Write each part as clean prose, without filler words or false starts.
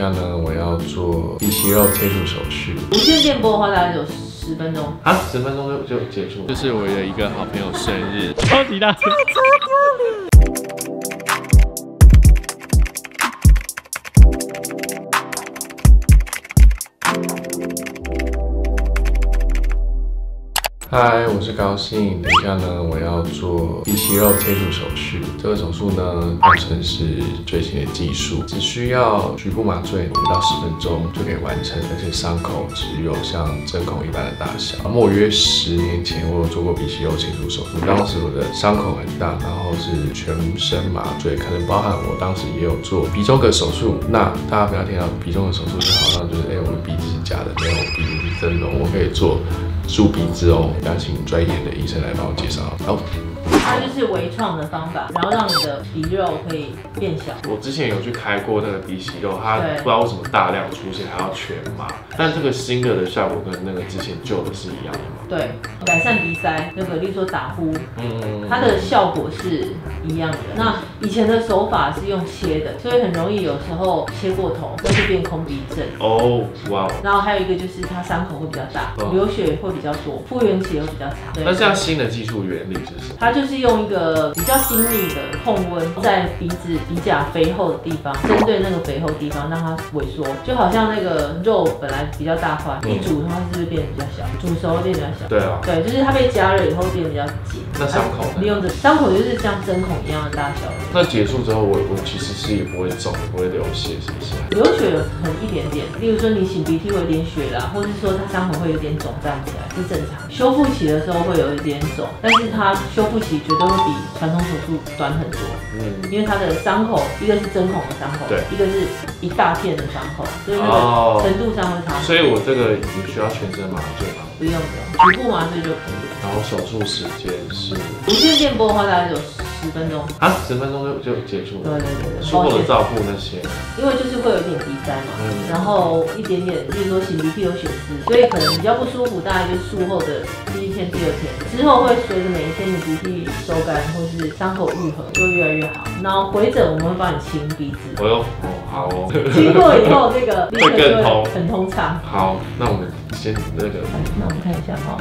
下呢，我要做鼻息肉切除手术。无线电波的话，大概有10分钟啊，10分钟就结束。这是我的一个好朋友生日，超级大声。嗨，我是高兴。等一下呢，我要做鼻息肉切除手术。这个手术呢，号称是最新的技术，只需要局部麻醉5到10分钟就可以完成，而且伤口只有像针孔一般的大小。莫约10年前，我有做过鼻息肉切除手术，当时我的伤口很大，然后是全身麻醉，可能包含我当时也有做鼻中隔手术。那大家不要听到鼻中隔手术就好像就是我的鼻子是假的，没有，我鼻子是真的，我可以做竖鼻子哦。要请专业的医生来帮我介绍。好，它就是微创的方法，然后让你的鼻肉可以变小。我之前有去开过那个鼻息肉，它不知道为什么大量出现，还要全麻。但这个新的效果跟那个之前旧的是一样的吗？对，改善鼻塞，那个例如说打呼，它的效果是一样的。那以前的手法是用切的，所以很容易有时候切过头，那就变空鼻症。哦，哇！然后还有一个就是它伤口会比较大，流血会比较多，复原期又比较长。那这样新的技术原理是什么？它就是用一个比较精密的控温，在鼻子鼻甲肥厚的地方，针对那个肥厚地方让它萎缩，就好像那个肉本来比较大块，一煮它是不是变得比较小？煮熟会变得比较小。对啊。对，就是它被加热以后变得比较紧。那伤口呢？利用这伤口就是像针孔一样的大小。那结束之后，我其实是也不会肿，也不会流血，是不是？流血有很一点点，例如说你擤鼻涕会有点血啦，或是说它伤口会有点肿胀起来，是正常。修复期的时候会有一点肿，但是它修复期绝对会比传统手术短很多。因为它的伤口一个是针孔的伤口，对，一个是一大片的伤口，所以那个程度上会差。所以我这个也需要全身麻醉吗？不用的，局部麻醉就可以了。然后手术时间是无线电波的话，大概有10分钟啊，10分钟就结束了。对，术后的照顾那些，因为就是会有一点鼻塞嘛，然后一点点，比如说擤鼻涕有血丝，所以可能比较不舒服，大概就是术后的第1天、第2天，之后会随着每一天的鼻涕收干或是伤口愈合，就越来越好。然后回诊我们会帮你清鼻子。好哦。清过以后那个会更通，很通畅。好，那我们先那个，那我们看一下哈。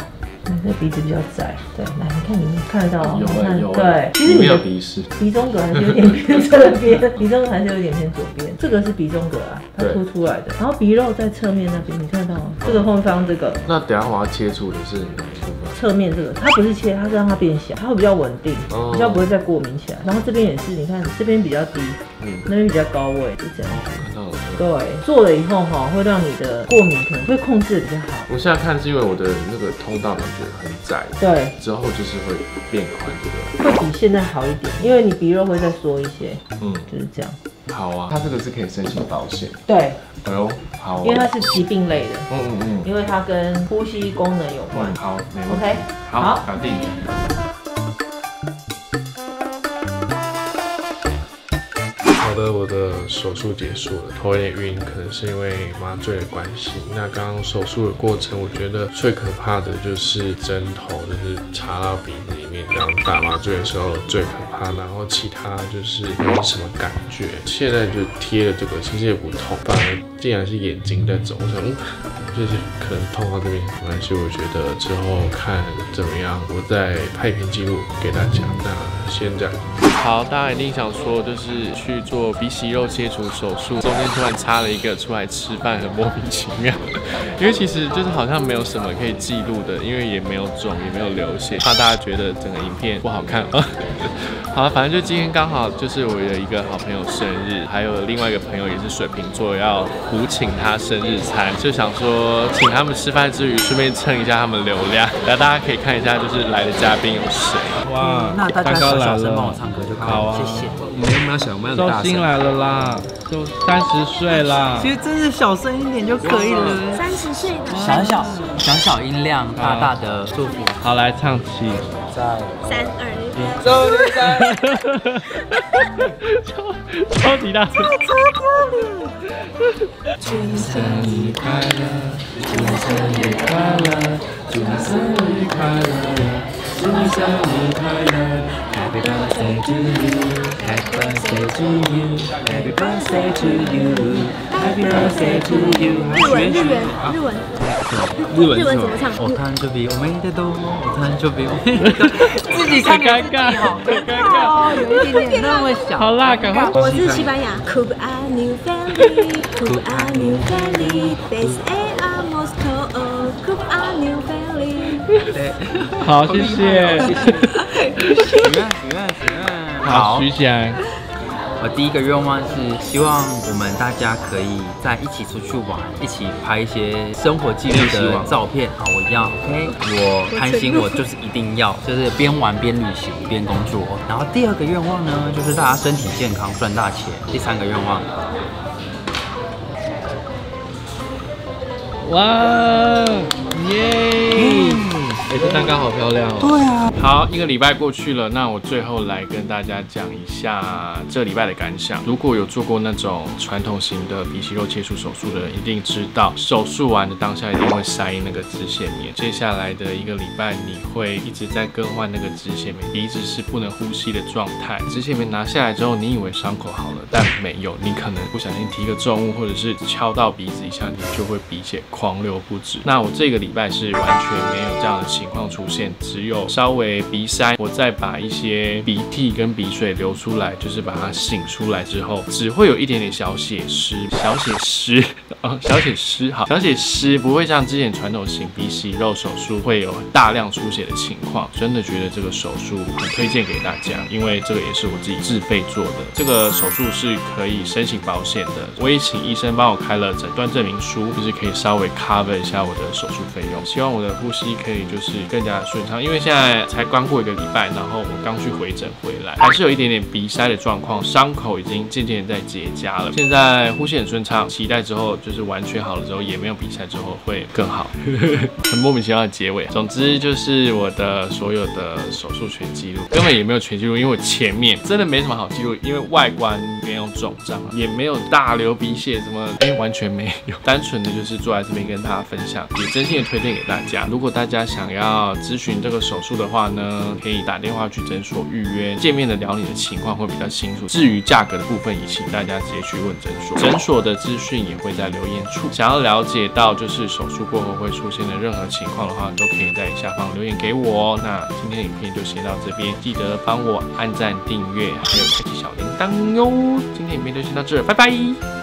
你这鼻子比较窄，对，来，你看你看得到吗？有，对，其实你没有鼻屎，鼻中隔还是有点偏这边，鼻中隔还是有点偏左边，这个是鼻中隔啊，它凸出来的，然后鼻肉在侧面那边，你看得到吗？这个后方这个，那等下我要切除的是哪一部分？侧面这个，它不是切，它是让它变小，它会比较稳定，比较不会再过敏起来。然后这边也是，你看这边比较低，那边比较高位，就这样。看到了。对，做了以后哈，会让你的过敏可能会控制的比较好。我现在看是因为我的那个通道感觉很窄，对，之后就是会变宽，对不对？会比现在好一点，因为你鼻肉会再缩一些，就是这样。好啊，它这个是可以申请保险。对，哎呦，好，因为它是疾病类的，因为它跟呼吸功能有关。好，没问题。OK， 好，搞定。好的，我的手术结束了，头有点晕，可能是因为麻醉的关系。那刚刚手术的过程，我觉得最可怕的就是针头，就是插到鼻子里面，这样打麻醉的时候最可怕。然后其他就是没什么感觉。现在就贴了这个，其实也不痛，反而竟然是眼睛在肿。我想，就是可能痛到这边没关系。我觉得之后看怎么样，我再拍一篇记录给大家。那先这样。好，大家一定想说，就是去做鼻息肉切除手术，中间突然插了一个出来吃饭，很莫名其妙。因为其实就是好像没有什么可以记录的，因为也没有肿，也没有流血，怕大家觉得整个影片不好看。好，反正就今天刚好就是我有一个好朋友生日，还有另外一个朋友也是水瓶座，要胡请他生日餐，就想说请他们吃饭之余，顺便蹭一下他们流量。然后大家可以看一下，就是来的嘉宾有谁。哇，那大家小声帮我唱歌就好了，谢谢。我们有想，我们周星来了啦，就30岁啦。其实真的小声一点就可以了。30岁的小音量，大大的祝福。好，来唱起。在3、2、1，周年生，超级大声。祝你生日快乐，祝你生日快乐，祝你生日快乐。祝你生日快乐 ，Happy birthday to you，Happy birthday to you，Happy birthday to you，Happy birthday to you。日文怎么唱？我誕生日おめでとう，我誕生日おめでとう。自己唱尴尬，很尴尬，有一点点那么小。好啦，赶快。我是西班牙。Cuba a new family, Cuba a new family, this is a Moscow, Cuba a new family。好，谢谢。许愿。好，许起来。我第一个愿望是希望我们大家可以在一起出去玩，一起拍一些生活记录的照片。好，我要 OK， 我贪心，我就是一定要，就是边玩边旅行边工作。然后第二个愿望呢，就是大家身体健康，赚大钱。第三个愿望，哇，耶！这蛋糕好漂亮哦。对啊。好，一个礼拜过去了，那我最后来跟大家讲一下这礼拜的感想。如果有做过那种传统型的鼻息肉切除手术的人，一定知道手术完的当下一定会塞那个支线棉。接下来的一个礼拜，你会一直在更换那个支线棉，鼻子是不能呼吸的状态。支线棉拿下来之后，你以为伤口好了，但没有，你可能不小心提个重物，或者是敲到鼻子一下，你就会鼻血狂流不止。那我这个礼拜是完全没有这样的情况出现，只有稍微鼻塞，我再把一些鼻涕跟鼻水流出来，就是把它擤出来之后，只会有一点点小血湿，小血湿不会像之前传统型鼻息肉手术会有大量出血的情况。真的觉得这个手术很推荐给大家，因为这个也是我自己自费做的。这个手术是可以申请保险的，我也请医生帮我开了诊断证明书，就是可以稍微 cover 一下我的手术费用。希望我的呼吸可以就是更加顺畅，因为现在才刚过一个礼拜，然后我刚去回诊回来，还是有一点点鼻塞的状况，伤口已经渐渐在结痂了。现在呼吸很顺畅，期待之后就是完全好了之后，也没有鼻塞之后会更好。很莫名其妙的结尾。总之就是我的所有的手术全记录，根本也没有全记录，因为我前面真的没什么好记录，因为外观没有肿胀，也没有大流鼻血什么，完全没有，单纯的就是坐在这边跟大家分享，也真心的推荐给大家。如果大家想要咨询这个手术的话呢，可以打电话去诊所预约，见面的聊你的情况会比较清楚。至于价格的部分，也请大家直接去问诊所，诊所的资讯也会在留言处。想要了解到就是手术过后会出现的任何情况的话，都可以在下方留言给我哦。那今天的影片就先到这边，记得帮我按赞、订阅，还有开启小铃铛哟。今天影片就先到这，拜拜。